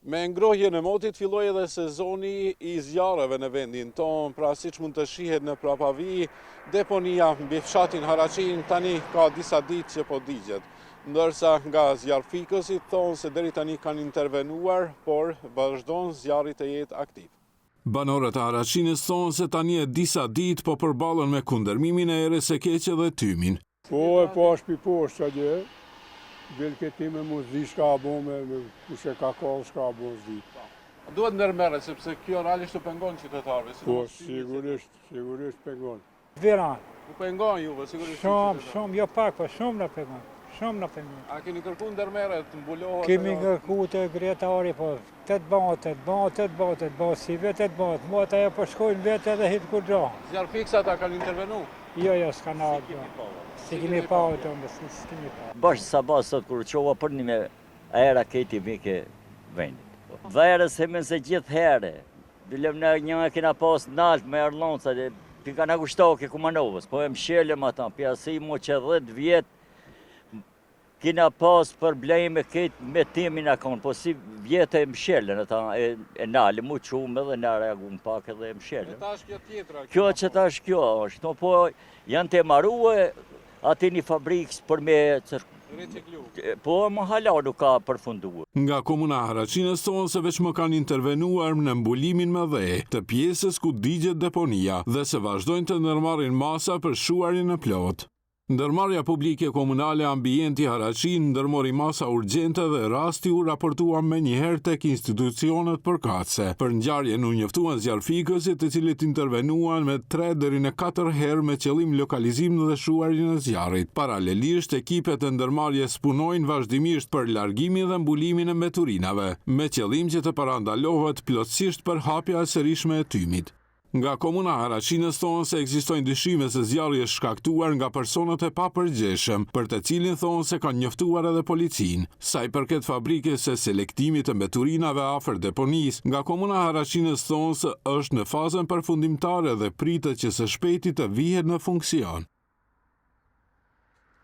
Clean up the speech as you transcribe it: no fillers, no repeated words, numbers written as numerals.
Me ngrohjen e motit filloi edhe sezoni i zjarreve në vendin tonë, pra siç mund të shihet në prapavi, deponia mbi fshatin Haraqin tani ka disa ditë që po digjet, ndërsa nga zjarrfikësit thonë se deri tani kanë intervenuar, por vazhdon zjarri të jetë aktiv. Banorët e Haraqinës thonë se tani e disa ditë po përballen me kundërmimin e erës së keqe dhe tymin. Po e po shpi poshtë atje. Del këti me mos di shka bo me kushe ka kohë shka bo zdi. Duhet ndërmerret sepse kjo realisht u pengon qytetarëve. Po, sigurisht pengon. Vera. U pengon juve, sigurisht. Shumë, jo pak, po shumë na pengon. Shumë na pengon. A keni kërku ndërmerret, mbulohet? Kemi kërku të gretari, po, 8 bate, si vetë 8 bate. Mot ajo po shkojnë vetë edhe hitë kur gjo. Zjarrfiksat a kanë intervenu? Jo, s'ka na ardhur. Si kemi pa të s'kemi pa. Bashkë sabah sot kur qova për një me aera këti vike vendit. Verës e me se gjithë herë, bilem në një e kena pas nalt me arlonca, pika në kushtoke Kumanovës, po e mshelëm ata, pjasi mo që 10 vjetë, kena pas probleme këtë me timin a konë, po si vjetë e mshelën ata, e nalë mu qumë edhe në reagun pak edhe e mshelën. Ta është kjo tjetra? Kjo që ta është kjo është, po janë të marue, ati një fabrikës për me reciklu. Po më hala nuk ka përfunduar. Nga komuna Haraqinës thonë se veç më kanë intervenuar në mbulimin me dhe të pjesës ku digjet deponia dhe se vazhdojnë të ndërmarrin masa për shuarin në plot. Ndërmarrja publike komunale Ambienti Haraqin ndërmori masa urgjente dhe rasti u raportua menjëherë tek institucionet përkatëse. Për ngjarjen u njoftuan zjarrfikësit të cilët intervenuan me 3 deri në 4 herë me qëllim lokalizim dhe shuarin e zjarrit. Paralelisht ekipet e ndërmarrjes punojnë vazhdimisht për largimin dhe mbulimin e mbeturinave, me qëllim që të parandalohet plotësisht përhapja e sërishme e tymit. Nga komuna Haraqinës thonë se ekzistojnë dyshime se zjarri është shkaktuar nga personat e papërgjeshëm, për të cilin thonë se kanë njoftuar edhe policinë. Sa i përket fabrikës së selektimit të mbeturinave afër deponisë, nga komuna Haraqinës thonë se është në fazën përfundimtare dhe pritet që së shpejti të vihet në funksion.